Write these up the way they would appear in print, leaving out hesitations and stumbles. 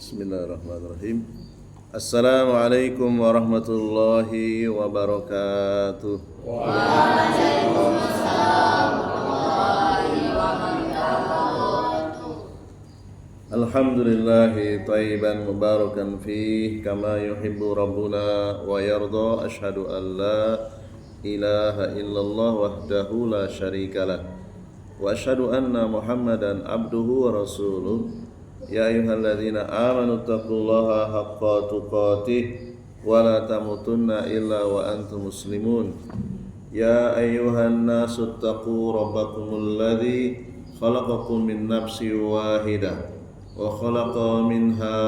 Bismillahirrahmanirrahim. Assalamualaikum warahmatullahi wabarakatuh. Alhamdulillahi thayyiban mubarakan fih kama yuhibbu rabbuna wa yarda. Ashhadu an la ilaha illallah wahdahu la syarikalah wa ashhadu anna Muhammadan abduhu wa rasuluh. Ya ayyuhalladzina amanu taqullaha haqqa tuqatih wa la tamutunna illa wa antum muslimun. Ya ayyuhan nasu taqu rabbakumul ladzi khalaqakum min nafsin wahidah wa khalaqa minha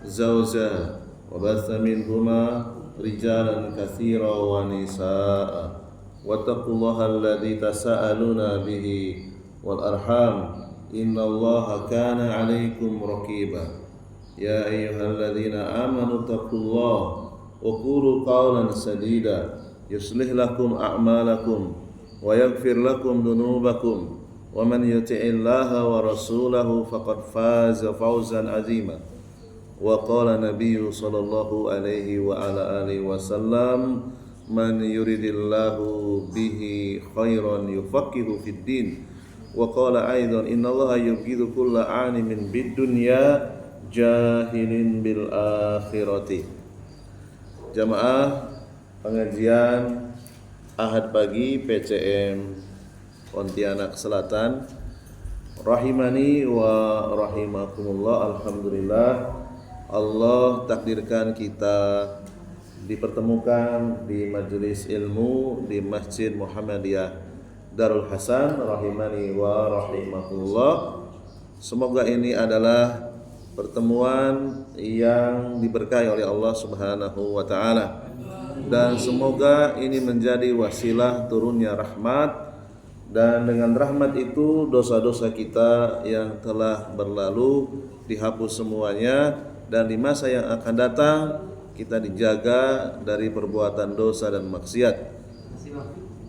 zawjaha wa batha minhuma rijalan katsiran wa nisaa'a wattaqullaha alladzi tasaaluna bihi wal arham innallaha kana 'alaikum raqiba. Ya ayyuhalladzina amanu taqullaha wa qulu qawlan sadida yuslih lakum a'malakum wa yaghfir lakum dhunubakum wa man yuti'illaha wa rasulahu faqad faza fawzan 'azima. Wa qala nabiyyu sallallahu alaihi wa ala alihi wasallam man yuridillahu bihi khairan yufaqihu fid din. Wa qala aidan innallaha yubghidu kulla 'alimin bid-dunya jahilin bil akhirati. Jamaah pengajian Ahad pagi PCM Pontianak Selatan, rahimani wa rahimakumullah. Alhamdulillah Allah takdirkan kita dipertemukan di majelis ilmu di Masjid Muhammadiyah Darul Hasan, rahimani wa rahimakumullah. Semoga ini adalah pertemuan yang diberkahi oleh Allah Subhanahu wa taala, dan semoga ini menjadi wasilah turunnya rahmat, dan dengan rahmat itu dosa-dosa kita yang telah berlalu dihapus semuanya, dan di masa yang akan datang kita dijaga dari perbuatan dosa dan maksiat.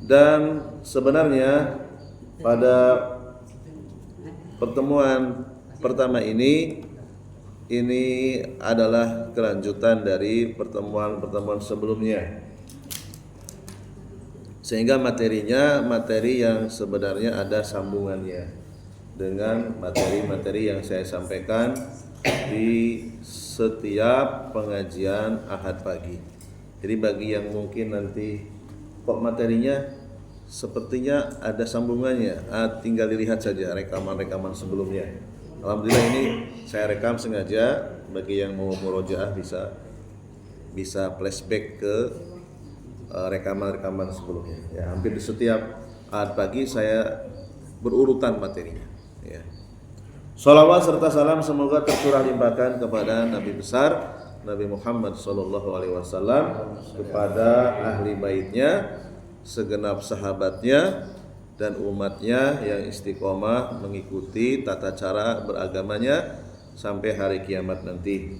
Dan sebenarnya pada pertemuan pertama ini adalah kelanjutan dari pertemuan-pertemuan sebelumnya, sehingga materinya materi yang sebenarnya ada sambungannya dengan materi-materi yang saya sampaikan di setiap pengajian Ahad pagi. Jadi bagi yang mungkin nanti kok materinya sepertinya ada sambungannya, tinggal dilihat saja rekaman-rekaman sebelumnya. Alhamdulillah ini saya rekam sengaja, bagi yang mau murojaah bisa flashback ke rekaman-rekaman sebelumnya. Ya, hampir di setiap Ahad pagi saya berurutan materinya. Ya. Shalawat serta salam semoga tercurah limpahkan kepada Nabi besar Nabi Muhammad SAW, kepada ahli baitnya, segenap sahabatnya, dan umatnya yang istiqomah mengikuti tata cara beragamanya sampai hari kiamat nanti.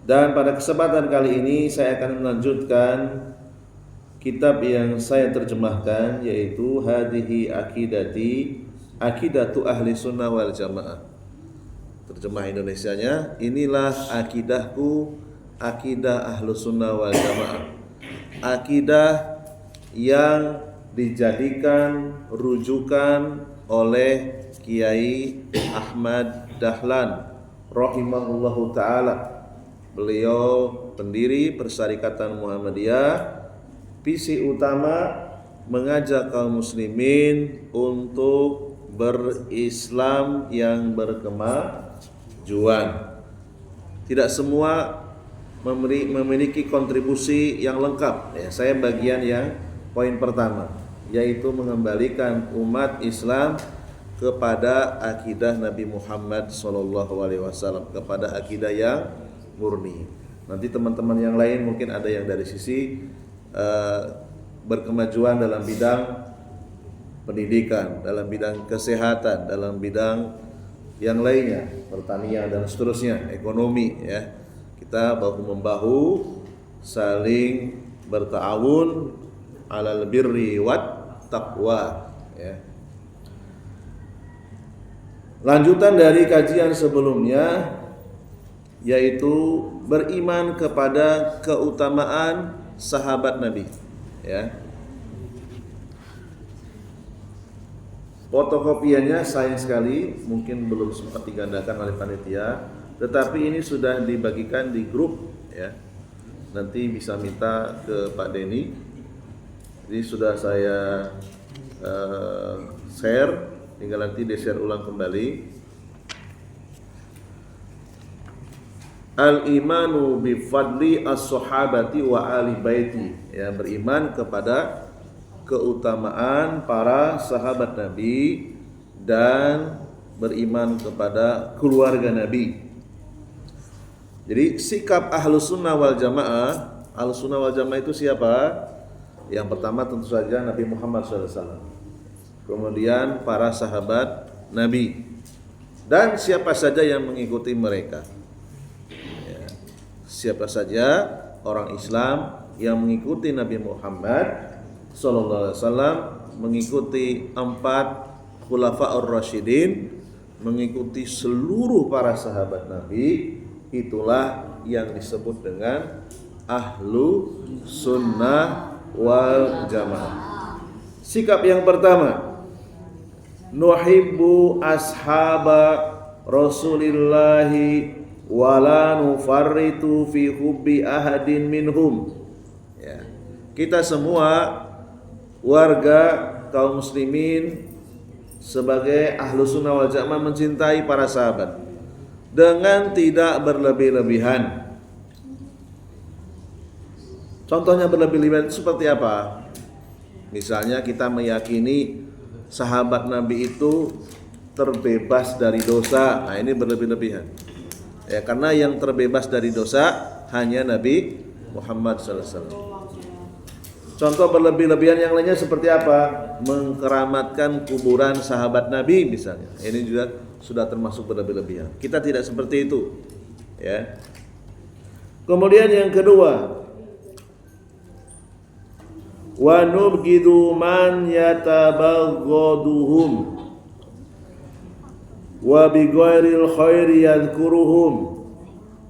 Dan pada kesempatan kali ini saya akan melanjutkan kitab yang saya terjemahkan, yaitu Hadihi Aqidatu Ahli Sunnah wal Jamaah. Terjemah Indonesianya, inilah akidahku, akidah Ahlu Sunnah wal Jamaah. Akidah yang dijadikan rujukan oleh Kiai Ahmad Dahlan rahimahullahu ta'ala. Beliau pendiri Persyarikatan Muhammadiyah. Visi utama mengajak kaum muslimin untuk berislam yang berkemajuan. Tidak semua memiliki kontribusi yang lengkap. Ya, saya bagian yang poin pertama, yaitu mengembalikan umat Islam kepada akidah Nabi Muhammad SAW, kepada akidah yang murni. Nanti teman-teman yang lain mungkin ada yang dari sisi berkemajuan dalam bidang pendidikan, dalam bidang kesehatan, dalam bidang yang lainnya, pertanian dan seterusnya, ekonomi. Ya, kita bahu-membahu saling berta'awun alal birri wat taqwa. Ya. Lanjutan dari kajian sebelumnya, yaitu beriman kepada keutamaan sahabat Nabi, ya. Fotokopiannya sayang sekali mungkin belum sempat digandakan oleh panitia, tetapi ini sudah dibagikan di grup, ya. Nanti bisa minta ke Pak Denny. Jadi sudah saya share, tinggal nanti di-share ulang kembali. Al-imanu bi fadli as-sahabati wa ali baiti, ya, beriman kepada keutamaan para sahabat Nabi dan beriman kepada keluarga Nabi. Jadi sikap Ahlus Sunnah wal Jamaah, Ahlus Sunnah wal Jamaah itu siapa? Yang pertama tentu saja Nabi Muhammad SAW, kemudian para sahabat Nabi, dan siapa saja yang mengikuti mereka. Siapa saja orang Islam yang mengikuti Nabi Muhammad sallallahu alaihi wasallam, mengikuti 4 khulafaur rasyidin, mengikuti seluruh para sahabat Nabi, itulah yang disebut dengan ahlu sunnah wal jamaah. Sikap yang pertama, nuhibbu ashaba Rasulillahi wala nufarritu fi hubbi ahadin minhum. Ya. Kita semua warga kaum muslimin sebagai ahlu sunnah wal jamaah mencintai para sahabat dengan tidak berlebih-lebihan. Contohnya berlebih-lebihan itu seperti apa? Misalnya kita meyakini sahabat Nabi itu terbebas dari dosa. Nah, ini berlebih-lebihan. Ya, karena yang terbebas dari dosa hanya Nabi Muhammad SAW. Contoh berlebih-lebihan yang lainnya seperti apa? Mengkeramatkan kuburan sahabat Nabi misalnya. Ini juga sudah termasuk berlebih-lebihan. Kita tidak seperti itu, ya. Kemudian yang kedua, wa nubghidu man yatabaghaduhum wa bi ghairil khairi yadhkuruhum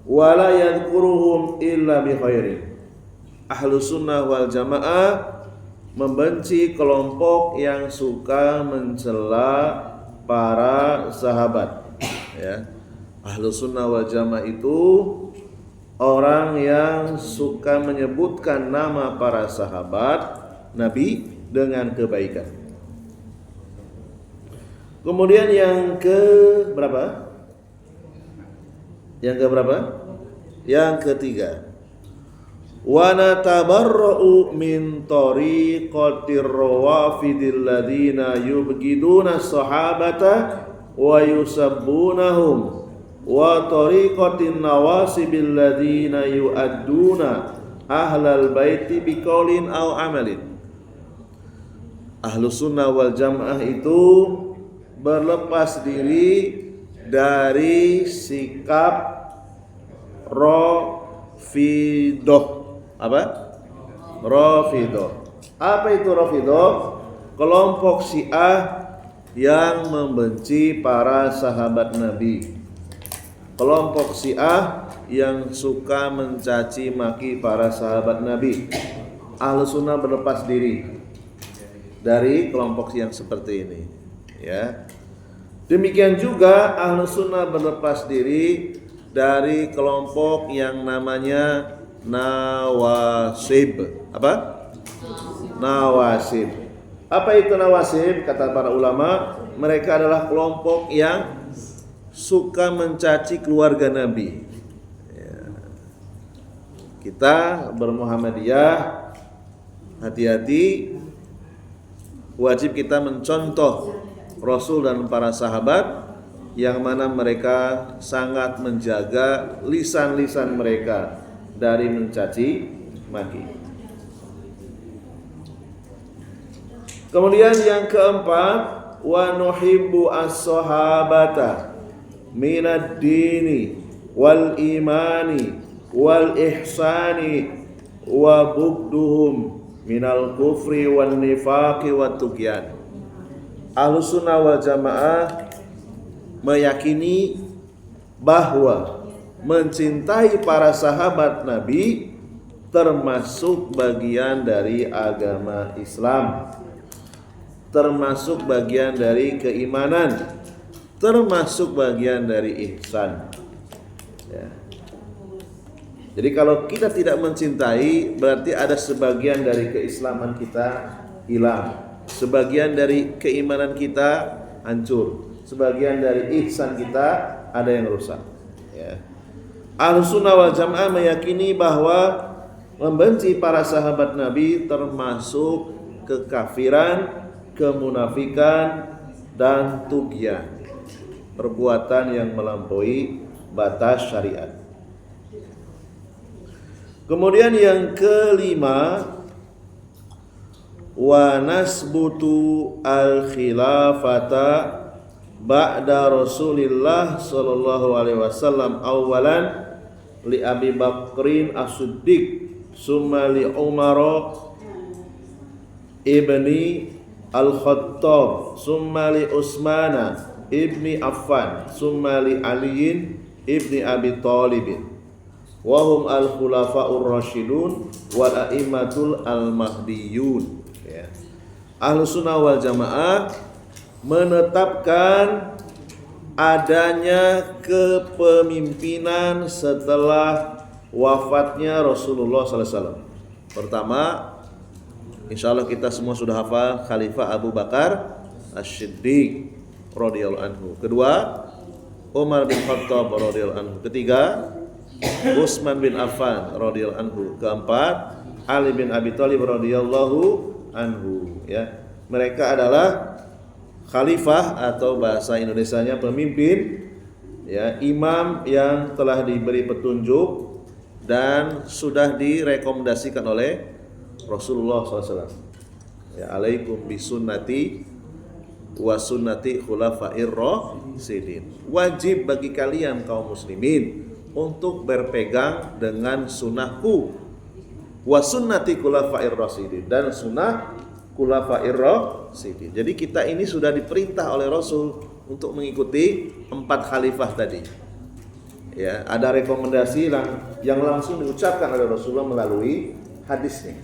wa la yadhkuruhum illa bi khairin. Ahlus sunnah wal jamaah membenci kelompok yang suka mencela para sahabat, ya. Ahlus sunnah wal jamaah itu orang yang suka menyebutkan nama para sahabat Nabi dengan kebaikan. Kemudian yang ke berapa? Yang ketiga, wa natabarra'u min tariqatir rawafidil ladzina yubghiduna sahabata wa yusabbunahum wa tariqatin nawasibil ladzina yu'adduna ahlal baiti biqaulin aw amalin. Ahlus sunnah wal jamaah itu berlepas diri dari sikap Rafidah. Apa? Rafidah. Apa itu Rafidah? Kelompok Syiah yang membenci para sahabat Nabi. Kelompok Syiah yang suka mencaci maki para sahabat Nabi. Ahlus sunnah berlepas diri dari kelompok yang seperti ini, ya. Demikian juga Ahlus sunnah berlepas diri dari kelompok yang namanya nawasib. Apa? Nawasib. Apa itu nawasib? Kata para ulama, mereka adalah kelompok yang suka mencaci keluarga Nabi, ya. Kita bermuhammadiyah, hati-hati, wajib kita mencontoh Rasul dan para sahabat yang mana mereka sangat menjaga lisan-lisan mereka dari mencaci maki. Kemudian yang keempat, wa nuhibbu as-sahabata minad dini wal imani wal ihsani wa bugduhum minal kufri wal nifaqi wat tughyan. Ahlus sunnah wal jamaah meyakini bahwa mencintai para sahabat Nabi termasuk bagian dari agama Islam, termasuk bagian dari keimanan, termasuk bagian dari ihsan. Ya. Jadi kalau kita tidak mencintai, berarti ada sebagian dari keislaman kita hilang, sebagian dari keimanan kita hancur, sebagian dari ihsan kita ada yang rusak. Ya. Ahlussunnah wal Jamaah meyakini bahwa membenci para sahabat Nabi termasuk kekafiran, kemunafikan, dan tughyan, perbuatan yang melampaui batas syariat. Kemudian yang kelima, wa nasbutu al-khilafata ba'da Rasulillah sallallahu alaihi wasallam awalan li Abi Bakrin as-Siddiq summa li Umar ibni al-Khattab summa li Utsman ibni Affan summa li Ali ibni Abi Thalib wa hum al-khulafa'ur rasyidun wal a'immatul al-mahdiyun. Ya. Ahlussunnah wal Jamaah menetapkan adanya kepemimpinan setelah wafatnya Rasulullah SAW. Pertama, insya Allah kita semua sudah hafal Khalifah Abu Bakar As-Siddiq radhiyallahu anhu. Kedua, Umar bin Khattab radhiyallahu anhu. Ketiga, Utsman bin Affan radhiyallahu anhu. Keempat, Ali bin Abi Thalib radhiyallahu anhu. Ya, mereka adalah khalifah atau bahasa Indonesianya pemimpin, ya, imam yang telah diberi petunjuk dan sudah direkomendasikan oleh Rasulullah SAW. Ya, alaikum bisunnati wa sunnati khulafa'ir rasyidin. Wajib bagi kalian kaum muslimin untuk berpegang dengan sunnahku, wa sunnati khulafa'ir rasyidin, dan sunnah khulafa'ir rasyidin. Jadi kita ini sudah diperintah oleh Rasul untuk mengikuti 4 khalifah tadi. Ya, ada rekomendasi yang langsung diucapkan oleh Rasulullah melalui hadisnya.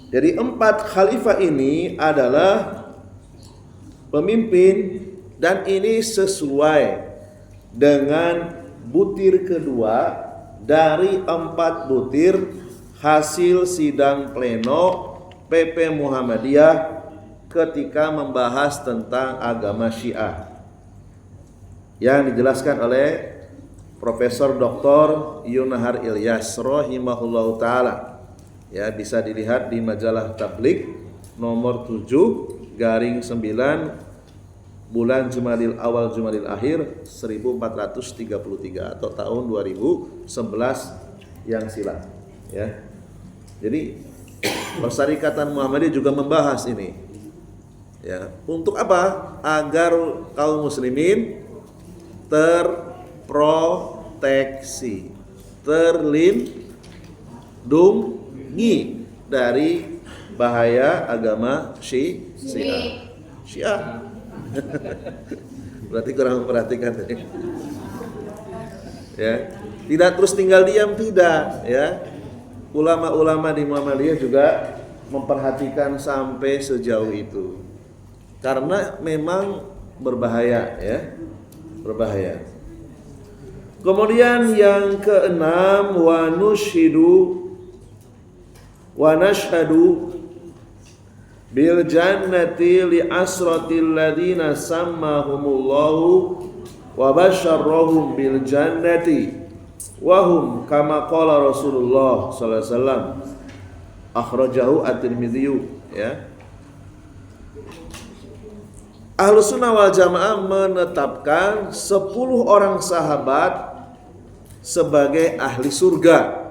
Jadi 4 khalifah ini adalah pemimpin dan ini sesuai dengan butir kedua dari 4 butir hasil sidang pleno PP Muhammadiyah ketika membahas tentang agama Syiah yang dijelaskan oleh Profesor Dr. Yunahar Ilyas rahimahullahu taala. Ya, bisa dilihat di majalah Tabligh nomor 7/9 bulan Jumadil Awal Jumadil Akhir 1433 atau tahun 2011 yang silam. Ya. Jadi Persyarikatan Muhammadiyah juga membahas ini. Ya, untuk apa? Agar kaum muslimin terproteksi, terlindungi dari bahaya agama Syiah. Berarti kurang memperhatikan. Ya, tidak terus tinggal diam, tidak, ya. Ulama-ulama di Muhammadiyah juga memperhatikan sampai sejauh itu. Karena memang berbahaya, ya. Berbahaya. Kemudian yang keenam, wa nashhadu bil jannati li asratil ladina sammahumullahu wa basyarrahum bil jannati wa hum kama qala Rasulullah sallallahu alaihi wasallam akhrajahu at-Tirmidzi, ya. Ahlussunnah wal Jamaah menetapkan 10 orang sahabat sebagai ahli surga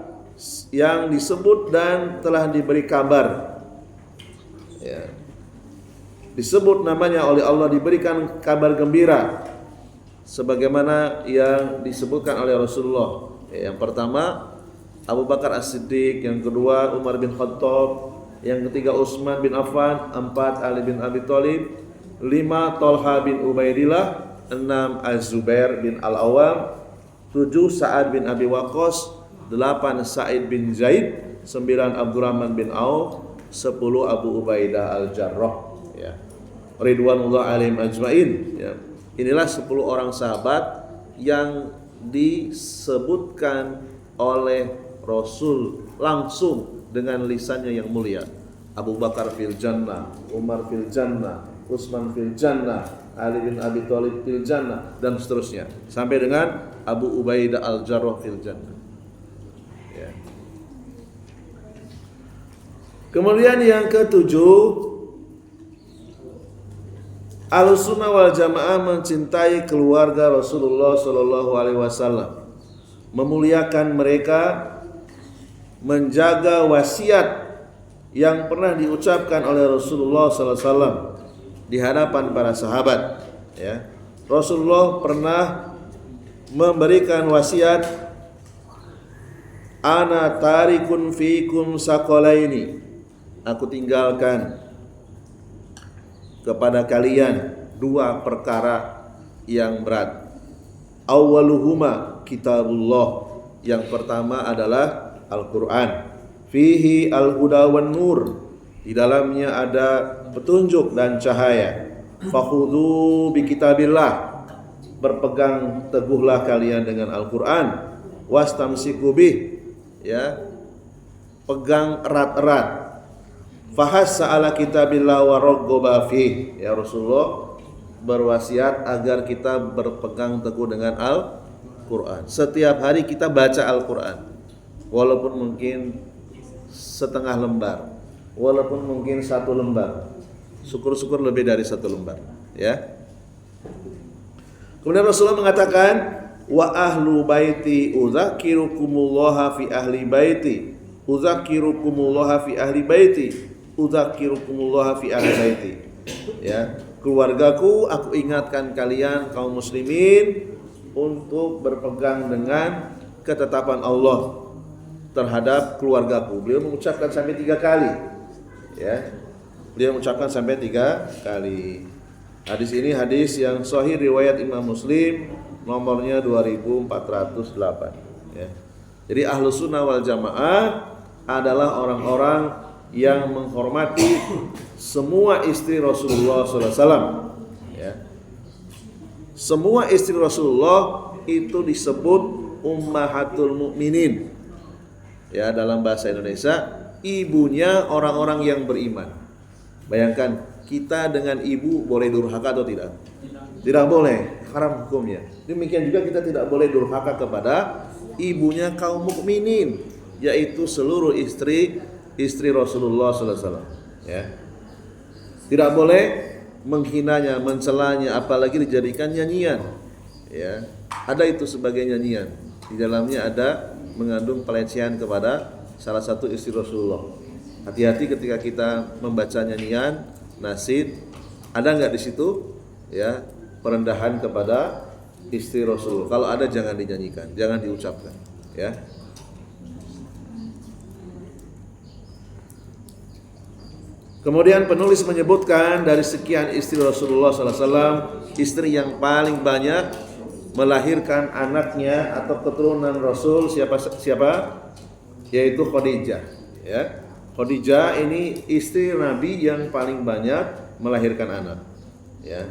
yang disebut dan telah diberi kabar, ya. Disebut namanya oleh Allah, diberikan kabar gembira sebagaimana yang disebutkan oleh Rasulullah. Yang pertama Abu Bakar As-Siddiq, yang kedua Umar bin Khattab, yang ketiga Utsman bin Affan, 4 Ali bin Abi Thalib, 5 Thalha bin Ubaidillah, 6 Az-Zubair bin Al-Awwam, 7 Sa'ad bin Abi Waqqas, 8 Sa'id bin Zaid, 9 Abdurrahman bin Auf, 10 Abu Ubaidah Al-Jarrah, ya. Ridwanullah alaihim ajmain, ya. Inilah 10 orang sahabat yang disebutkan oleh Rasul langsung dengan lisannya yang mulia. Abu Bakar fil jannah, Umar fil jannah, Utsman fil jannah, Ali bin Abi Thalib fil jannah, dan seterusnya sampai dengan Abu Ubaidah Al-Jarrah fil jannah, ya. Kemudian yang ketujuh, Ahlussunnah wal Jamaah mencintai keluarga Rasulullah Shallallahu Alaihi Wasallam, memuliakan mereka, menjaga wasiat yang pernah diucapkan oleh Rasulullah Sallallahu Alaihi Wasallam di hadapan para sahabat, ya. Rasulullah pernah memberikan wasiat, ana tarikun fikum saqalaini, aku tinggalkan kepada kalian 2 perkara yang berat. Awwaluhuma kitabullah, yang pertama adalah Al-Qur'an. Fihi al-huda wan nur, di dalamnya ada petunjuk dan cahaya. Fakhudhu bi kitabillah, berpegang teguhlah kalian dengan Al-Qur'an. Wastamsiku bih, ya, pegang erat-erat. Fahassa ala kitabillah wa raghaba fih, ya. Rasulullah berwasiat agar kita berpegang teguh dengan Al-Qur'an. Setiap hari kita baca Al-Qur'an, walaupun mungkin setengah lembar, walaupun mungkin 1 lembar, syukur-syukur lebih dari 1 lembar, ya. Kemudian Rasulullah mengatakan, wa ahlu baiti udzakirukumullah fi ahli baiti, udzakirukumullah fi ahli baiti, udzakirukumullah fi ahli baiti, ya. Keluargaku, aku ingatkan kalian kaum muslimin untuk berpegang dengan ketetapan Allah terhadap keluargaku. Beliau mengucapkan sampai 3 kali, ya. Beliau mengucapkan sampai 3 kali. Hadis ini hadis yang sahih riwayat Imam Muslim, nomornya 2408, ya. Jadi Ahlussunnah wal Jamaah adalah orang-orang yang menghormati semua istri Rasulullah SAW, ya. Semua istri Rasulullah itu disebut ummahatul mukminin, ya, dalam bahasa Indonesia ibunya orang-orang yang beriman. Bayangkan, kita dengan ibu boleh durhaka atau tidak? Tidak boleh, haram hukumnya. Demikian juga kita tidak boleh durhaka kepada ibunya kaum mukminin, yaitu seluruh istri Rasulullah SAW, ya. Tidak boleh menghinanya, mencelanya, apalagi dijadikan nyanyian, ya. Ada itu sebagai nyanyian, di dalamnya ada mengandung pelecehan kepada salah satu istri Rasulullah. Hati-hati ketika kita membaca nyanyian, nasyid, ada enggak di situ, ya, perendahan kepada istri Rasul. Kalau ada jangan dinyanyikan, jangan diucapkan, ya. Kemudian penulis menyebutkan dari sekian istri Rasulullah SAW, istri yang paling banyak melahirkan anaknya atau keturunan Rasul siapa? Yaitu Khadijah, ya. Khadijah ini istri Nabi yang paling banyak melahirkan anak, ya.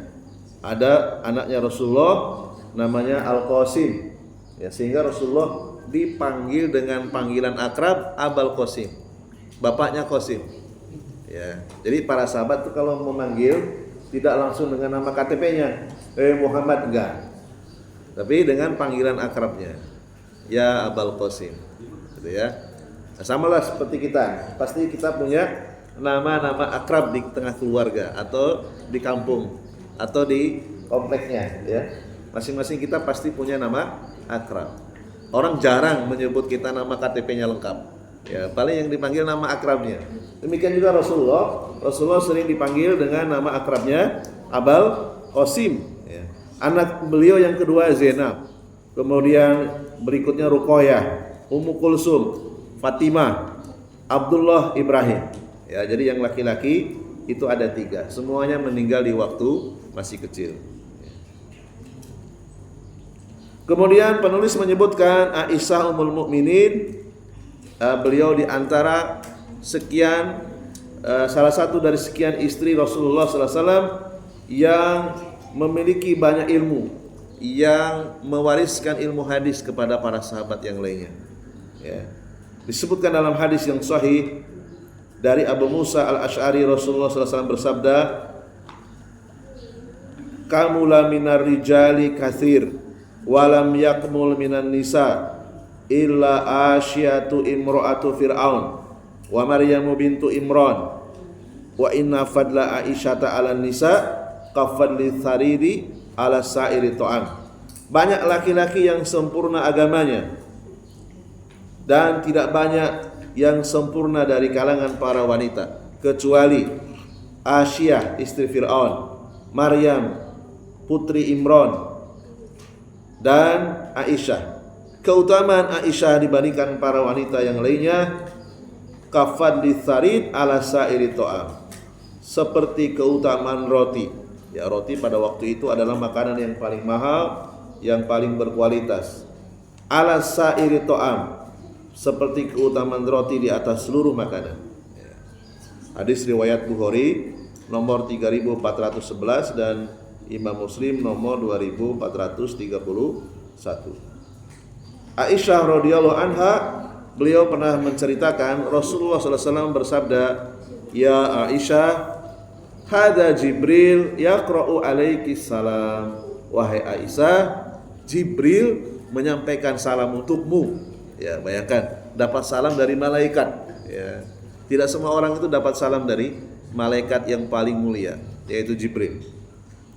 Ada anaknya Rasulullah namanya Al-Qasim, ya, sehingga Rasulullah dipanggil dengan panggilan akrab Abul Qasim, bapaknya Qasim, ya. Jadi para sahabat tuh kalau memanggil tidak langsung dengan nama KTP-nya, Muhammad, enggak, tapi dengan panggilan akrabnya, ya Abul Qasim, gitu, ya. Nah, samalah seperti kita, pasti kita punya nama-nama akrab di tengah keluarga atau di kampung atau di kompleknya, ya. Masing-masing kita pasti punya nama akrab. Orang jarang menyebut kita nama KTP-nya lengkap, ya, paling yang dipanggil nama akrabnya. Demikian juga Rasulullah sering dipanggil dengan nama akrabnya Abul Qasim, ya. Anak beliau yang kedua Zainab, kemudian berikutnya Ruqayyah, Ummu Kulsum, Fatimah, Abdullah, Ibrahim, ya. Jadi yang laki-laki itu ada 3, semuanya meninggal di waktu masih kecil. Kemudian penulis menyebutkan Aisyah Ummul Mukminin, beliau di antara sekian salah satu dari sekian istri Rasulullah sallallahu alaihi wasallam yang memiliki banyak ilmu, yang mewariskan ilmu hadis kepada para sahabat yang lainnya. Ya. Disebutkan dalam hadis yang sahih dari Abu Musa al-Ash'ari, Rasulullah sallallahu alaihi wasallam bersabda, "Kamula minar rijali katsir, walam yakmul minan nisa illa Asyatu imro'atu Fir'aun wa Maryamu bintu Imran wa inna fadla Aisyata 'alan nisa kafadli tharidi 'ala sa'iri ta'am." Banyak laki-laki yang sempurna agamanya dan tidak banyak yang sempurna dari kalangan para wanita kecuali Asyah istri Fir'aun, Maryam putri Imran, dan Aisyah. Keutamaan Aisyah dibandingkan para wanita yang lainnya kafadli tharid ala sa'iri ta'am, seperti keutamaan roti. Ya, roti pada waktu itu adalah makanan yang paling mahal, yang paling berkualitas. Ala sa'iri ta'am, seperti keutamaan roti di atas seluruh makanan. Hadis riwayat Bukhari nomor 3411 dan Imam Muslim nomor 2431. Aisyah radhiyallahu anha, beliau pernah menceritakan Rasulullah sallallahu alaihi wasallam bersabda, "Ya Aisyah, hadza Jibril yaqra'u alaiki salam." Wahai Aisyah, Jibril menyampaikan salam untukmu. Ya, bayangkan dapat salam dari malaikat. Ya. Tidak semua orang itu dapat salam dari malaikat yang paling mulia, yaitu Jibril.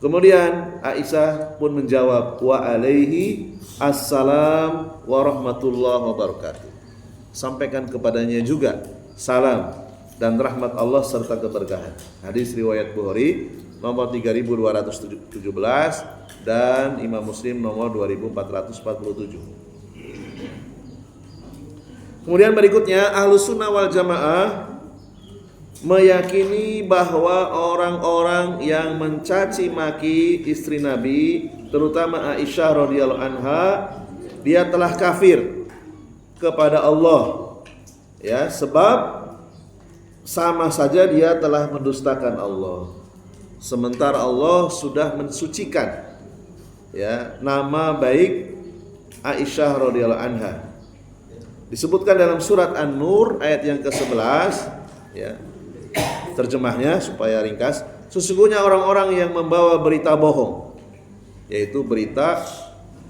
Kemudian Aisyah pun menjawab, "Wa alaihi assalam wa rahmatullahi wa barakatuh." Sampaikan kepadanya juga salam dan rahmat Allah serta keberkahan. Hadis riwayat Bukhari nomor 3217 dan Imam Muslim nomor 2447. Kemudian berikutnya Ahlus Sunnah wal Jamaah meyakini bahwa orang-orang yang mencaci maki istri Nabi, terutama Aisyah radhiyallahu anha, dia telah kafir kepada Allah. Ya, sebab sama saja dia telah mendustakan Allah. Sementara Allah sudah mensucikan ya nama baik Aisyah radhiyallahu anha. Disebutkan dalam surat An-Nur ayat yang ke-11 ya. Terjemahnya supaya ringkas, sesungguhnya orang-orang yang membawa berita bohong, yaitu berita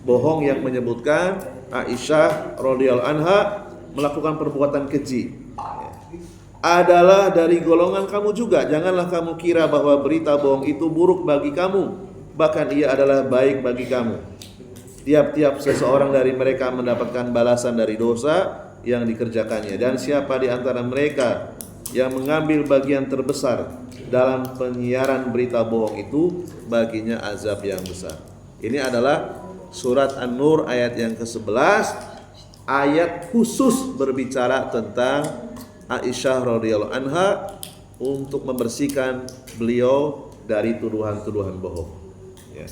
bohong yang menyebutkan Aisyah radhiyallahu anha melakukan perbuatan keji, adalah dari golongan kamu juga. Janganlah kamu kira bahwa berita bohong itu buruk bagi kamu, bahkan ia adalah baik bagi kamu. Tiap-tiap seseorang dari mereka mendapatkan balasan dari dosa yang dikerjakannya, dan siapa di antara mereka yang mengambil bagian terbesar dalam penyiaran berita bohong itu, baginya azab yang besar. Ini adalah surat An-Nur ayat yang ke-11, ayat khusus berbicara tentang Aisyah radhiyallahu anha untuk membersihkan beliau dari tuduhan-tuduhan bohong. Ya.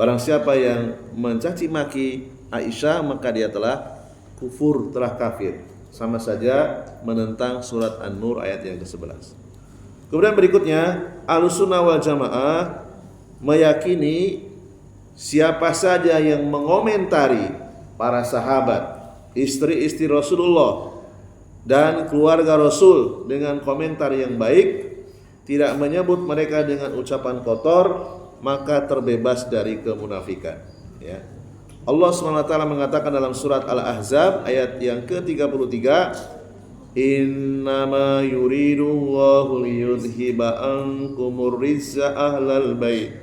Barang siapa yang mencaci maki Aisyah, maka dia telah kufur, telah kafir. Sama saja menentang surat An-Nur ayat yang ke-11. Kemudian berikutnya, Ahlussunnah wal Jamaah meyakini siapa saja yang mengomentari para sahabat, istri-istri Rasulullah dan keluarga Rasul dengan komentar yang baik, tidak menyebut mereka dengan ucapan kotor, maka terbebas dari kemunafikan. Ya. Allah SWT mengatakan dalam surat Al-Ahzab ayat yang ke-33, "Innama yuridullahu liyudhiba ankumur rizza ahlal bait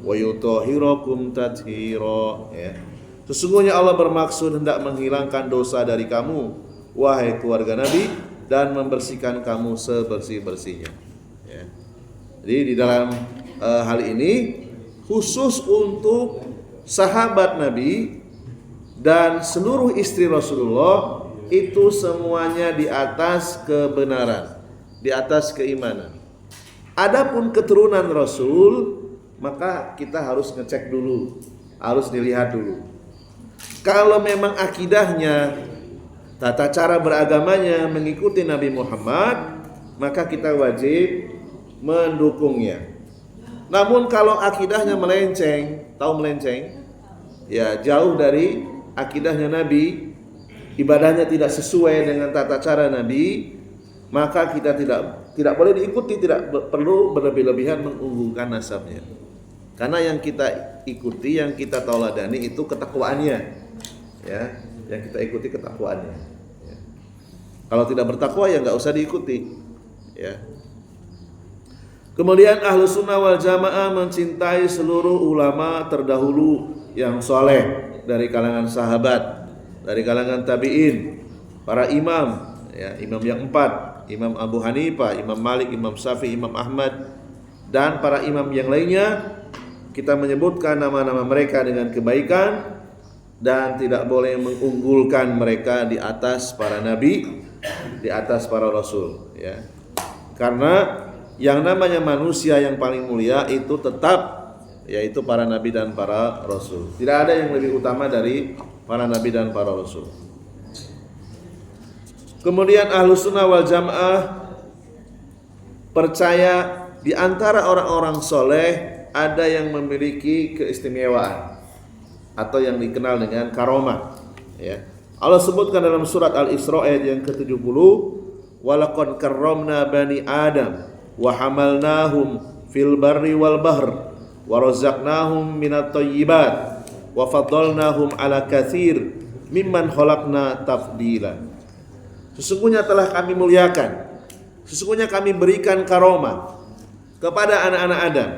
wa yutahhirakum tathira." Ya. Sesungguhnya Allah bermaksud hendak menghilangkan dosa dari kamu, wahai keluarga Nabi, dan membersihkan kamu sebersih-bersihnya. Ya. Jadi di dalam hal ini khusus untuk sahabat Nabi dan seluruh istri Rasulullah, itu semuanya di atas kebenaran, di atas keimanan. Adapun keturunan Rasul, maka kita harus ngecek dulu, harus dilihat dulu. Kalau memang akidahnya, tata cara beragamanya mengikuti Nabi Muhammad, maka kita wajib mendukungnya. Namun kalau akidahnya melenceng, tahu melenceng? Ya, jauh dari akidahnya Nabi, ibadahnya tidak sesuai dengan tata cara Nabi, maka kita tidak boleh diikuti, tidak perlu berlebih-lebihan mengunggulkan nasabnya. Karena yang kita ikuti, yang kita tauladani itu ketakwaannya, ya, yang kita ikuti ketakwaannya. Ya. Kalau tidak bertakwa ya nggak usah diikuti, ya. Kemudian Ahlus Sunnah wal Jamaah mencintai seluruh ulama terdahulu yang soleh dari kalangan sahabat, dari kalangan tabi'in, para imam, ya, imam yang 4, Imam Abu Hanifah, Imam Malik, Imam Syafi'i, Imam Ahmad, dan para imam yang lainnya. Kita menyebutkan nama-nama mereka dengan kebaikan dan tidak boleh mengunggulkan mereka di atas para nabi, di atas para rasul, ya. Karena yang namanya manusia yang paling mulia itu tetap yaitu para nabi dan para rasul. Tidak ada yang lebih utama dari para nabi dan para rasul. Kemudian Ahlus Sunnah wal Jamaah percaya di antara orang-orang soleh ada yang memiliki keistimewaan atau yang dikenal dengan karomah, ya. Allah sebutkan dalam surat Al-Isra ayat yang ke-70, walaqad karramna bani Adam wa hamalnahum fil barri wal bahr wa razaqnahum minat thayyibat wa faddalnahum ala katsir mimman khalaqna tafdila. Sesungguhnya telah kami muliakan, sesungguhnya kami berikan karomah kepada anak-anak Adam.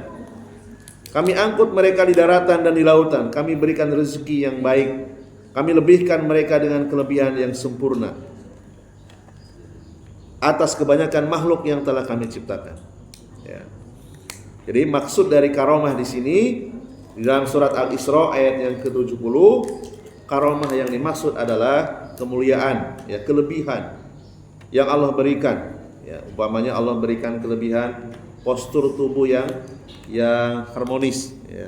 Kami angkut mereka di daratan dan di lautan, kami berikan rezeki yang baik, kami lebihkan mereka dengan kelebihan yang sempurna atas kebanyakan makhluk yang telah kami ciptakan, ya. Jadi maksud dari karomah di sini di dalam surat Al-Isra ayat yang ke-70, karomah yang dimaksud adalah kemuliaan, ya, kelebihan yang Allah berikan, ya. Umpamanya Allah berikan kelebihan postur tubuh yang harmonis, ya,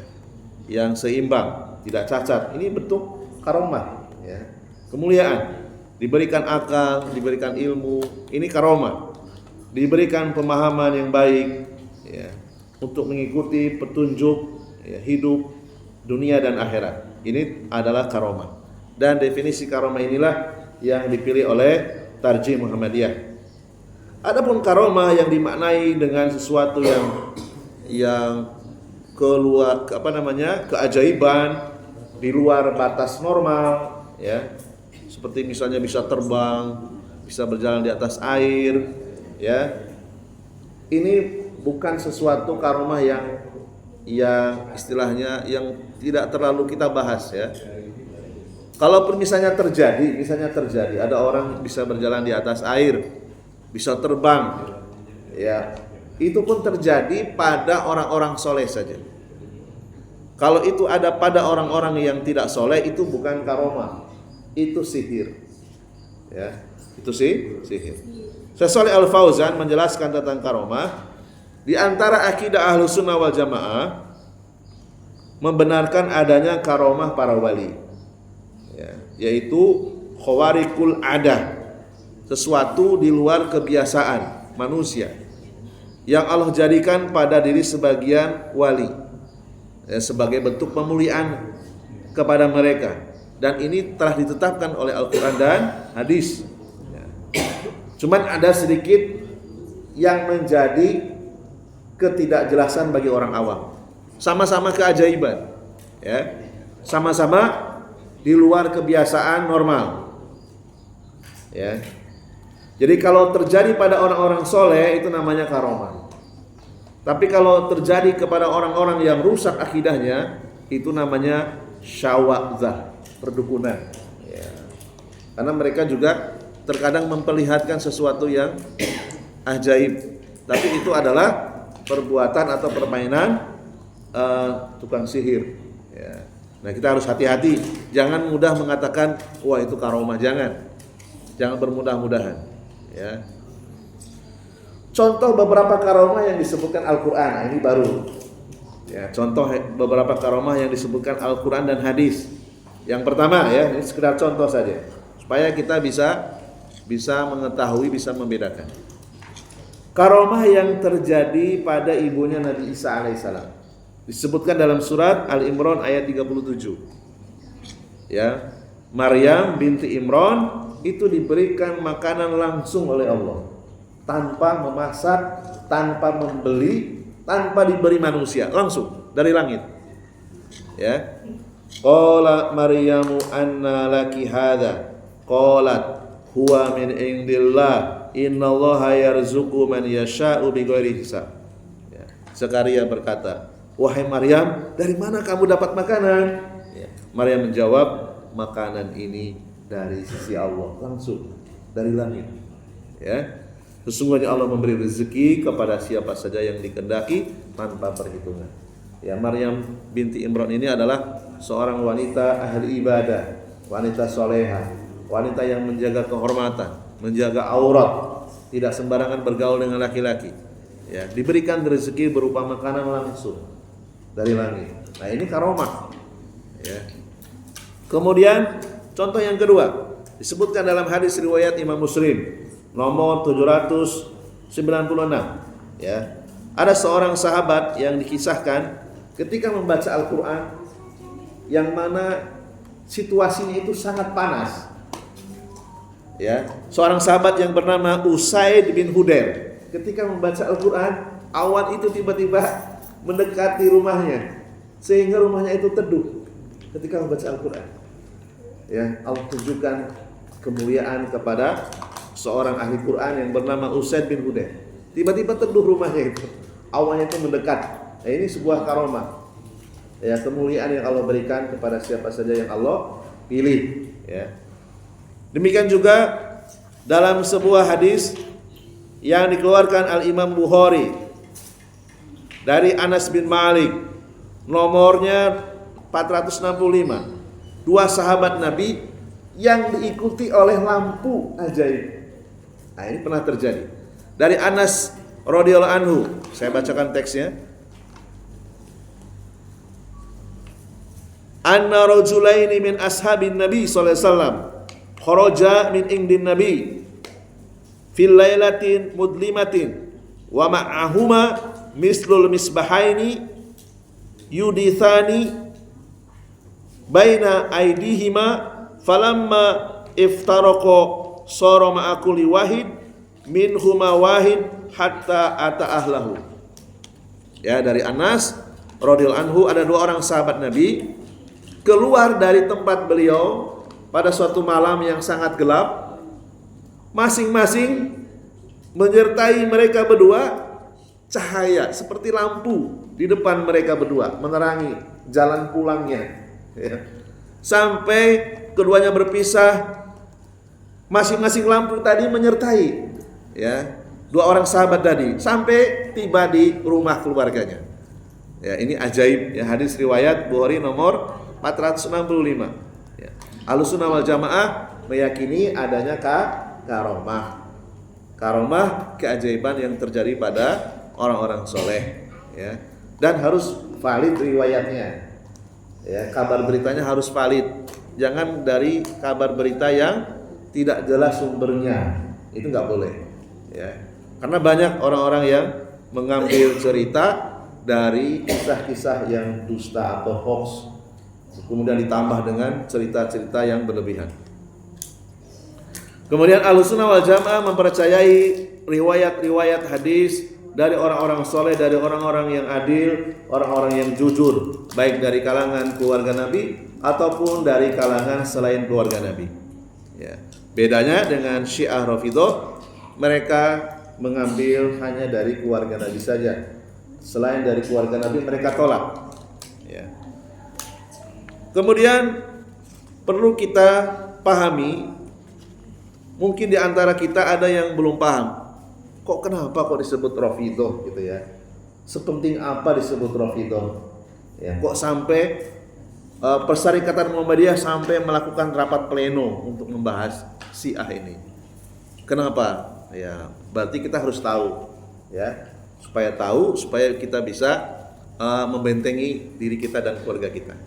yang seimbang, tidak cacat. Ini bentuk karomah, ya. Kemuliaan. Diberikan akal, diberikan ilmu, ini karomah. Diberikan pemahaman yang baik, ya, untuk mengikuti petunjuk, ya, hidup dunia dan akhirat. Ini adalah karomah. Dan definisi karomah inilah yang dipilih oleh Tarjih Muhammadiyah. Adapun karomah yang dimaknai dengan sesuatu yang keluar keajaiban di luar batas normal, ya. Seperti misalnya bisa terbang, bisa berjalan di atas air, ya. Ini bukan sesuatu karomah yang istilahnya yang tidak terlalu kita bahas, ya. Kalaupun misalnya terjadi ada orang bisa berjalan di atas air, bisa terbang, ya, itu pun terjadi pada orang-orang soleh saja. Kalau itu ada pada orang-orang yang tidak soleh, itu bukan karomah, itu sihir, ya, itu sihir. Syekh Shalih Al Fauzan menjelaskan tentang karomah. Di antara akidah Ahlus Sunnah wal Jamaah membenarkan adanya karomah para wali, ya, yaitu khawarikul adah, sesuatu di luar kebiasaan manusia yang Allah jadikan pada diri sebagian wali, ya, sebagai bentuk pemuliaan kepada mereka, dan ini telah ditetapkan oleh Al-Quran dan hadis, ya. Cuman ada sedikit yang menjadi ketidakjelasan bagi orang awam. Sama-sama keajaiban, ya, sama-sama di luar kebiasaan normal, ya. Jadi kalau terjadi pada orang-orang soleh itu namanya karomah. Tapi kalau terjadi kepada orang-orang yang rusak akidahnya itu namanya syawadzah, perdukunan, ya. Karena mereka juga terkadang memperlihatkan sesuatu yang ajaib, tapi itu adalah perbuatan atau permainan tukang sihir, ya. Nah, kita harus hati-hati, jangan mudah mengatakan wah itu karomah, jangan bermudah-mudahan, ya. Contoh beberapa karomah yang disebutkan Al-Quran, nah ini baru, ya, contoh beberapa karomah yang disebutkan Al-Quran dan hadis. Yang pertama ya, ini sekedar contoh saja supaya kita bisa mengetahui, bisa membedakan. Karomah yang terjadi pada ibunya Nabi Isa alaihissalam disebutkan dalam surat Al-Imran ayat 37. Ya, Maryam binti Imran itu diberikan makanan langsung oleh Allah, tanpa memasak, tanpa membeli, tanpa diberi manusia, langsung dari langit. Ya. Qala Maryamu anna laki hadza. Qalat huwa min indillah. Innallaha yarzuqu man yasha'u bighairi hisab. Ya. Zakaria berkata, "Wahai Maryam, dari mana kamu dapat makanan?" Ya. Maryam menjawab, "Makanan ini dari sisi Allah, langsung dari langit." Ya. Sesungguhnya Allah memberi rezeki kepada siapa saja yang dikehendaki tanpa perhitungan. Ya, Maryam binti Imran ini adalah seorang wanita ahli ibadah, wanita soleha, wanita yang menjaga kehormatan, menjaga aurat, tidak sembarangan bergaul dengan laki-laki. Ya, diberikan rezeki berupa makanan langsung dari langit. Nah, ini karomah. Ya. Kemudian contoh yang kedua disebutkan dalam hadis riwayat Imam Muslim nomor 796. Ya, ada seorang sahabat yang dikisahkan ketika membaca Al-Quran yang mana situasinya itu sangat panas. Ya, seorang sahabat yang bernama Usaid bin Hudair ketika membaca Al-Quran, awan itu tiba-tiba mendekati rumahnya sehingga rumahnya itu teduh ketika membaca Al-Quran. Ya, Allah tunjukkan kemuliaan kepada seorang ahli Quran yang bernama Usaid bin Hudair. Tiba-tiba teduh rumahnya itu, awannya itu mendekat. Nah, ini sebuah karomah. Ya, kemuliaan yang Allah berikan kepada siapa saja yang Allah pilih. Ya. Demikian juga dalam sebuah hadis yang dikeluarkan Al-Imam Bukhari dari Anas bin Malik, nomornya 465. Dua sahabat Nabi yang diikuti oleh lampu ajaib. Nah, ini pernah terjadi. Dari Anas radhiyallahu anhu, saya bacakan teksnya. Anna rajulaini min ashabin Nabi sallallahu alaihi wasallam kharaja min indin Nabi fil lailatin mudlimatin wa ma'ahuma mislul misbahaini yudithani baina aidihima falamma iftaraqa sara ma'a kulli wahid minhuma wahid hatta ata ahlahu. Ya, dari Anas radhiyallahu anhu, ada dua orang sahabat Nabi keluar dari tempat beliau pada suatu malam yang sangat gelap. Masing-masing menyertai mereka berdua cahaya seperti lampu di depan mereka berdua, menerangi jalan pulangnya. Ya. Sampai keduanya berpisah, masing-masing lampu tadi menyertai, ya, dua orang sahabat tadi sampai tiba di rumah keluarganya. Ya, ini ajaib. Ya, hadis riwayat Bukhari nomor 465. Ya. Ahlussunnah wal Jamaah meyakini adanya karomah. Karomah, keajaiban yang terjadi pada orang-orang soleh. Ya. Dan harus valid riwayatnya. Ya, kabar beritanya harus valid. Jangan dari kabar berita yang tidak jelas sumbernya. Itu nggak boleh. Ya. Karena banyak orang-orang yang mengambil cerita dari kisah-kisah yang dusta atau hoax, kemudian ditambah dengan cerita-cerita yang berlebihan. Kemudian Ahlussunnah wal Jamaah mempercayai riwayat-riwayat hadis dari orang-orang soleh, dari orang-orang yang adil, orang-orang yang jujur, baik dari kalangan keluarga Nabi ataupun dari kalangan selain keluarga Nabi. Ya. Bedanya dengan Syiah Rafidhah, mereka mengambil hanya dari keluarga Nabi saja. Selain dari keluarga Nabi mereka tolak. Ya. Kemudian perlu kita pahami, mungkin di antara kita ada yang belum paham. Kok kenapa kok disebut Rafidhah gitu ya? Sepenting apa disebut Rafidhah? Ya, kok sampai Persyarikatan Muhammadiyah sampai melakukan rapat pleno untuk membahas Syiah ini. Kenapa? Ya, berarti kita harus tahu, ya, supaya kita bisa membentengi diri kita dan keluarga kita.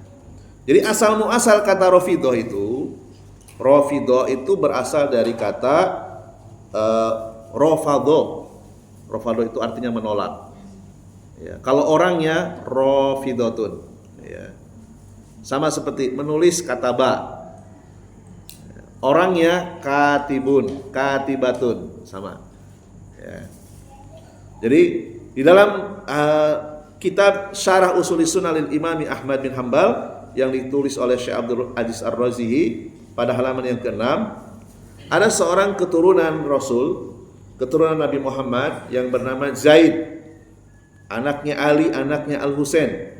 Jadi asal muasal kata Rafidhah itu berasal dari kata rafadha. Rafadha itu artinya menolak. Ya, kalau orangnya rafidhatun, ya. Sama seperti menulis kataba. Orangnya katibun, katibatun, sama. Ya. Jadi di dalam kitab Syarah Usuli Sunnah lil Imami Ahmad bin Hanbal yang ditulis oleh Syekh Abdul Aziz Ar-Razihi pada halaman yang ke-6, ada seorang keturunan Rasul, keturunan Nabi Muhammad yang bernama Zaid, anaknya Ali, anaknya Al-Husain,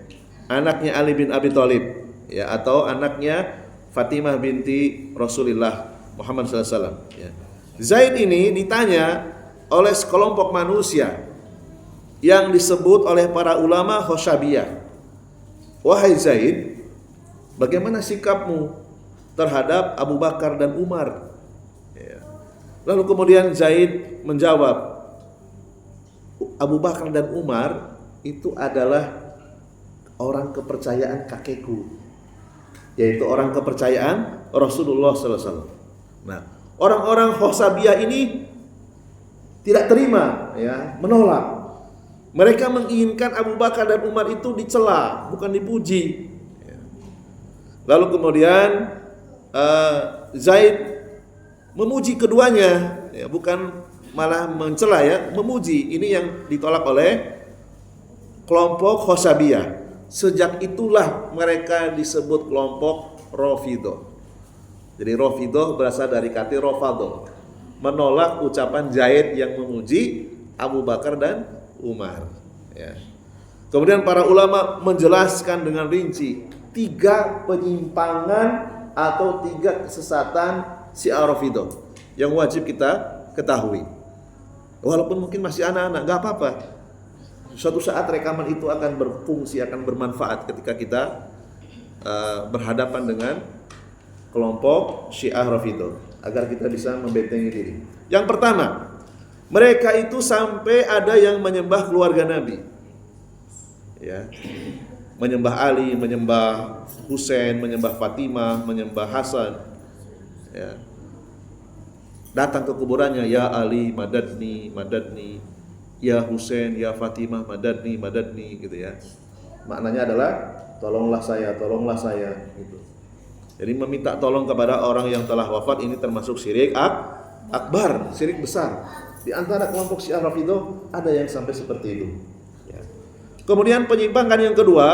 anaknya Ali bin Abi Thalib, ya, atau anaknya Fatimah binti Rasulullah Muhammad SAW. Ya. Zaid ini ditanya oleh sekelompok manusia yang disebut oleh para ulama Khosyabiyah, wahai Zaid, bagaimana sikapmu terhadap Abu Bakar dan Umar? Ya. Lalu kemudian Zaid menjawab, Abu Bakar dan Umar itu adalah orang kepercayaan kakekku, yaitu orang kepercayaan Rasulullah SAW. Nah, orang-orang Khosyabiyah ini tidak terima, ya, menolak. Mereka menginginkan Abu Bakar dan Umar itu dicela, bukan dipuji. Lalu kemudian Zaid memuji keduanya, ya, bukan malah mencela, ya, memuji. Ini yang ditolak oleh kelompok Khosyabiyah. Sejak itulah mereka disebut kelompok Rafidhah. Jadi Rafidhah berasal dari kata rafadha, menolak ucapan Zaid yang memuji Abu Bakar dan Umar. Ya. Kemudian para ulama menjelaskan dengan rinci 3 penyimpangan atau 3 kesesatan Syiah Rafidhah yang wajib kita ketahui. Walaupun mungkin masih anak-anak, gak apa-apa. Suatu saat rekaman itu akan berfungsi, akan bermanfaat ketika kita berhadapan dengan kelompok Syiah Rafidhah, agar kita bisa membentengi diri. Yang pertama, mereka itu sampai ada yang menyembah keluarga Nabi, ya, menyembah Ali, menyembah Husain, menyembah Fatimah, menyembah Hasan, ya. Datang ke kuburannya, ya Ali madadni, madadni, ya Husain, ya Fatimah madadni, madadni, gitu ya. Maknanya adalah tolonglah saya, gitu. Jadi meminta tolong kepada orang yang telah wafat ini termasuk syirik akbar, syirik besar. Di antara kelompok Syiah Rafidhah ada yang sampai seperti itu. Ya. Kemudian penyimpangan yang kedua,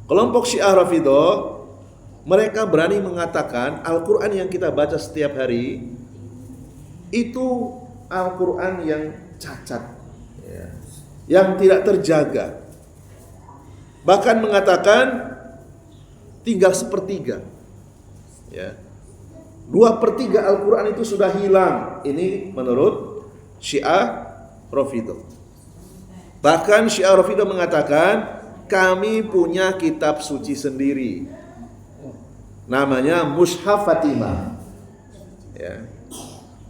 kelompok Syiah Rafidhah mereka berani mengatakan Al-Quran yang kita baca setiap hari itu Al-Quran yang cacat, ya, yang tidak terjaga. Bahkan mengatakan tinggal sepertiga, ya. 2/3 Al-Quran itu sudah hilang. Ini menurut Syiah Rafidhah. Bahkan Syiah Rafidhah mengatakan kami punya kitab suci sendiri, namanya Mushaf Fatimah, ya.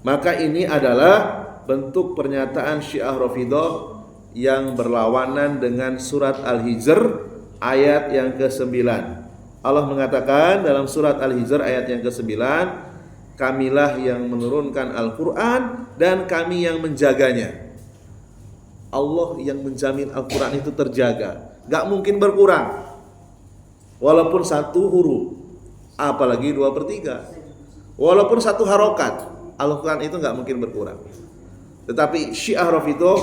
Maka ini adalah bentuk pernyataan Syiah Rafidhah yang berlawanan dengan surat Al-Hijr ayat yang ke-9. Allah mengatakan dalam surat Al-Hijr ayat yang ke-9, kamilah yang menurunkan Al-Quran dan kami yang menjaganya. Allah yang menjamin Al-Quran itu terjaga, gak mungkin berkurang walaupun 1 huruf, apalagi 2/3. Walaupun 1 harokat, Al-Quran itu gak mungkin berkurang. Tetapi Syiah Rafidhah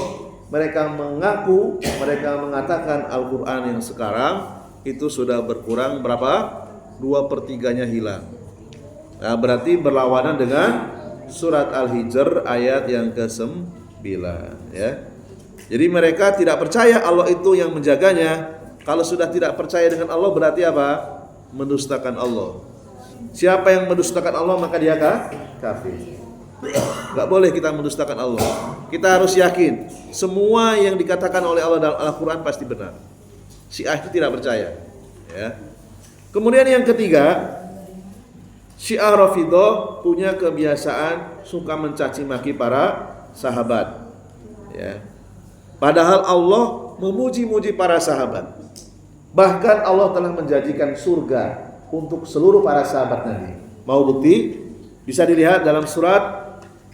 mereka mengaku, mereka mengatakan Al-Quran yang sekarang itu sudah berkurang berapa? 2/3-nya hilang. Nah, berarti berlawanan dengan surat Al-Hijr ayat yang ke-9, ya. Jadi mereka tidak percaya Allah itu yang menjaganya. Kalau sudah tidak percaya dengan Allah berarti apa? Mendustakan Allah. Siapa yang mendustakan Allah maka dia kafir. Gak boleh kita mendustakan Allah. Kita harus yakin semua yang dikatakan oleh Allah dalam Al-Quran pasti benar. Syiah itu tidak percaya, ya. Kemudian yang ketiga, Syiah Rafidhah punya kebiasaan suka mencaci maki para sahabat, ya. Padahal Allah memuji-muji para sahabat. Bahkan Allah telah menjanjikan surga untuk seluruh para sahabat Nabi. Mau bukti? Bisa dilihat dalam surat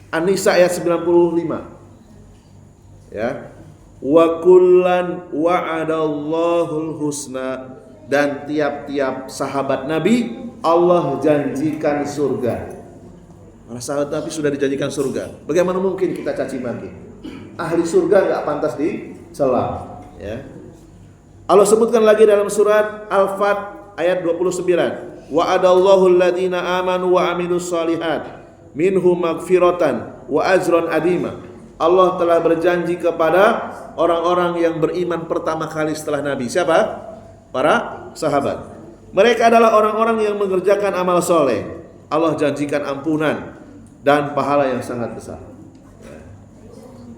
An-Nisa ayat 95. Ya. Wa kullan wa'adallahul husna, dan tiap-tiap sahabat Nabi Allah janjikan surga. Para sahabat Nabi sudah dijanjikan surga. Bagaimana mungkin kita caci maki? Ahli surga enggak pantas dicela, ya. Allah sebutkan lagi dalam surat Al-Fat ayat 29. Wa'adallahu alladhina amanu wa amilus shalihat minhum magfiratan wa ajran adima. Allah telah berjanji kepada orang-orang yang beriman pertama kali setelah Nabi. Siapa? Para sahabat. Mereka adalah orang-orang yang mengerjakan amal soleh. Allah janjikan ampunan dan pahala yang sangat besar.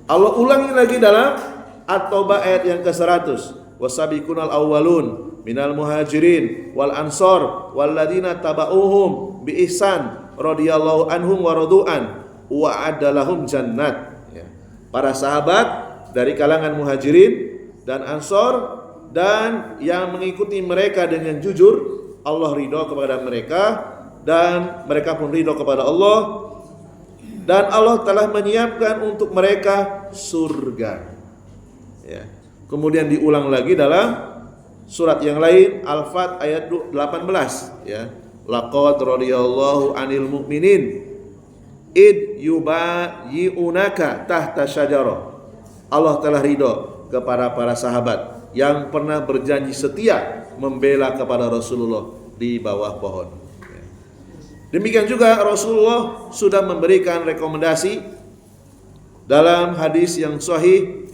Allah ulangi lagi dalam At-Taubah ayat yang ke-100. Wasabiqunal awwalun minal muhajirin wal ansor walladzina tabauhum bi ihsan radhiyallahu anhum wa radu'an wa adalahum jannat. Para sahabat dari kalangan muhajirin dan ansor dan yang mengikuti mereka dengan jujur, Allah ridho kepada mereka dan mereka pun ridho kepada Allah, dan Allah telah menyiapkan untuk mereka surga. Ya. Kemudian diulang lagi dalam surat yang lain, Al-Fat ayat 18, ya. Laqad radhiyallahu 'anil mu'minin id yubayyi'unaka tahta syajarah. Allah telah ridho kepada para sahabat yang pernah berjanji setia membela kepada Rasulullah di bawah pohon. Demikian juga Rasulullah sudah memberikan rekomendasi dalam hadis yang sahih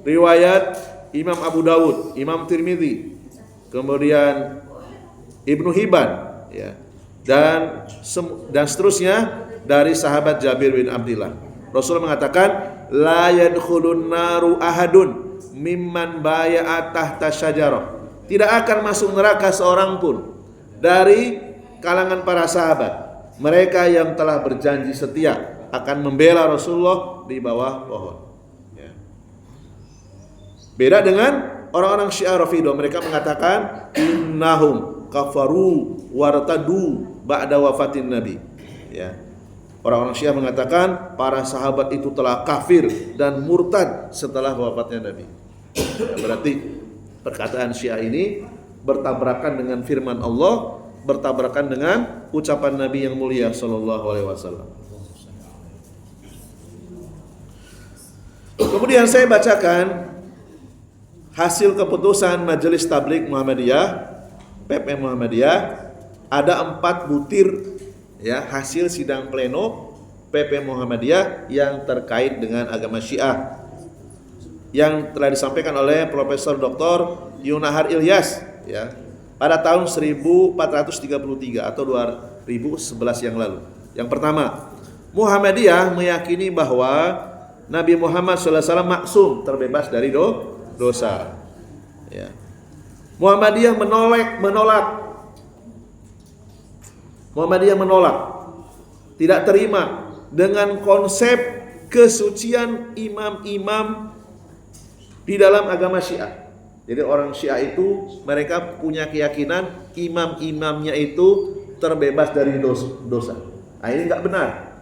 riwayat Imam Abu Dawud, Imam Tirmidzi, kemudian Ibnu Hibban, ya, dan seterusnya dari sahabat Jabir bin Abdullah. Rasul mengatakan, la yadkhulun naru ahadun mimman baya'a tahta syajarah. Tidak akan masuk neraka seorang pun dari kalangan para sahabat, mereka yang telah berjanji setia akan membela Rasulullah di bawah pohon. Ya. Beda dengan orang-orang Syiah Rafidhah, mereka mengatakan innahum kafaru wartadu ba'da wafatin Nabi. Ya. Orang-orang Syiah mengatakan para sahabat itu telah kafir dan murtad setelah wafatnya Nabi. Ya, berarti perkataan Syiah ini bertabrakan dengan firman Allah, bertabrakan dengan ucapan Nabi yang mulia sallallahu alaihi wasallam. Kemudian saya bacakan hasil keputusan Majelis Tabligh Muhammadiyah, PP Muhammadiyah. Ada 4 butir, ya, hasil sidang pleno PP Muhammadiyah yang terkait dengan agama Syiah yang telah disampaikan oleh Profesor Dr. Yunahar Ilyas, ya, pada tahun 1433 atau 2011 yang lalu. Yang pertama, Muhammadiyah meyakini bahwa Nabi Muhammad SAW maksum, terbebas dari dosa. Ya. Muhammadiyah menolak, tidak terima dengan konsep kesucian imam-imam di dalam agama Syiah. Jadi orang Syiah itu mereka punya keyakinan imam-imamnya itu terbebas dari dosa. Nah, ini enggak benar.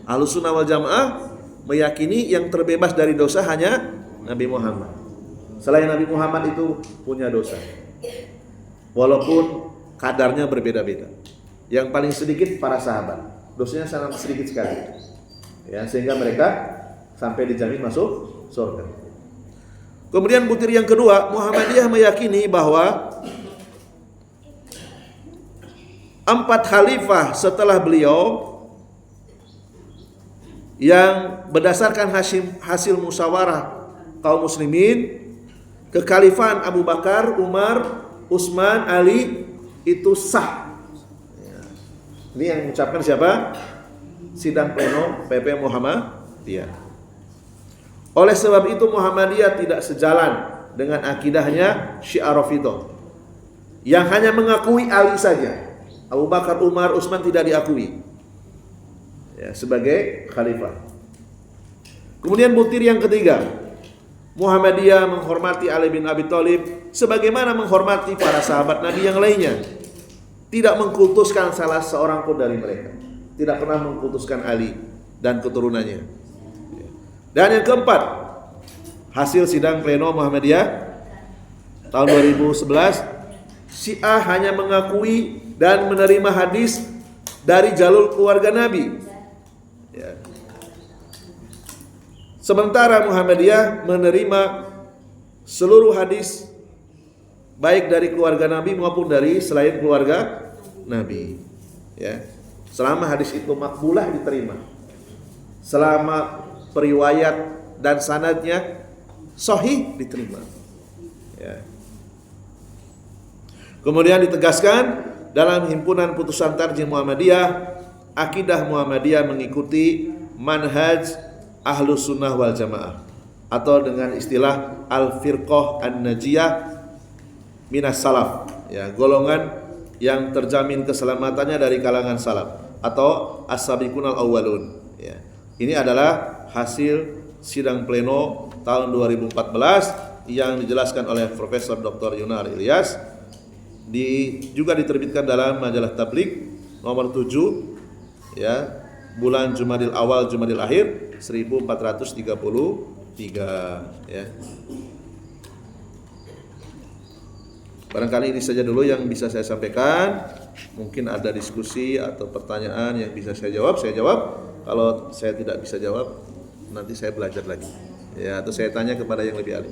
Ahlussunnah wal Jamaah meyakini yang terbebas dari dosa hanya Nabi Muhammad. Selain Nabi Muhammad itu punya dosa, walaupun kadarnya berbeda-beda. Yang paling sedikit para sahabat, dosanya sangat sedikit sekali, ya, sehingga mereka sampai dijamin masuk surga. Kemudian butir yang kedua, Muhammadiyah meyakini bahwa 4 khalifah setelah beliau yang berdasarkan hasil musyawarah kaum muslimin, kekhalifahan Abu Bakar, Umar, Utsman, Ali itu sah. Ini yang mengucapkan siapa? Sidang pleno PP Muhammadiyah. Oleh sebab itu Muhammadiyah tidak sejalan dengan akidahnya Syiah Rafidhah yang hanya mengakui Ali saja. Abu Bakar, Umar, Utsman tidak diakui, ya, sebagai khalifah. Kemudian butir yang ketiga, Muhammadiyah menghormati Ali bin Abi Thalib sebagaimana menghormati para sahabat Nabi yang lainnya. Tidak mengkultuskan salah seorang pun dari mereka. Tidak pernah mengkultuskan Ali dan keturunannya. Dan yang keempat, hasil sidang pleno Muhammadiyah tahun 2011, Syiah hanya mengakui dan menerima hadis dari jalur keluarga Nabi. Ya. Sementara Muhammadiyah menerima seluruh hadis baik dari keluarga Nabi maupun dari selain keluarga Nabi. Ya. Selama hadis itu makbulah diterima. Selama periwayat dan sanadnya sahih diterima. Ya. Kemudian ditegaskan dalam himpunan putusan tarjih Muhammadiyah, akidah Muhammadiyah mengikuti manhaj Ahlus Sunnah wal Jamaah, atau dengan istilah Al-Firqah An-Najiyah Minas Salaf, ya, golongan yang terjamin keselamatannya dari kalangan salaf, atau As-Sabiqun Al-Awwalun, ya. Ini adalah hasil sidang pleno tahun 2014 yang dijelaskan oleh Profesor Dr. Yunar Ilyas, juga diterbitkan dalam majalah Tabligh nomor 7, ya, bulan Jumadil Awal Jumadil Akhir 1433, ya. Barangkali ini saja dulu yang bisa saya sampaikan. Mungkin ada diskusi atau pertanyaan yang bisa saya jawab. Kalau saya tidak bisa jawab, nanti saya belajar lagi, ya, atau saya tanya kepada yang lebih ahli.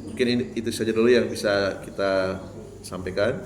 Mungkin itu saja dulu yang bisa kita sampaikan.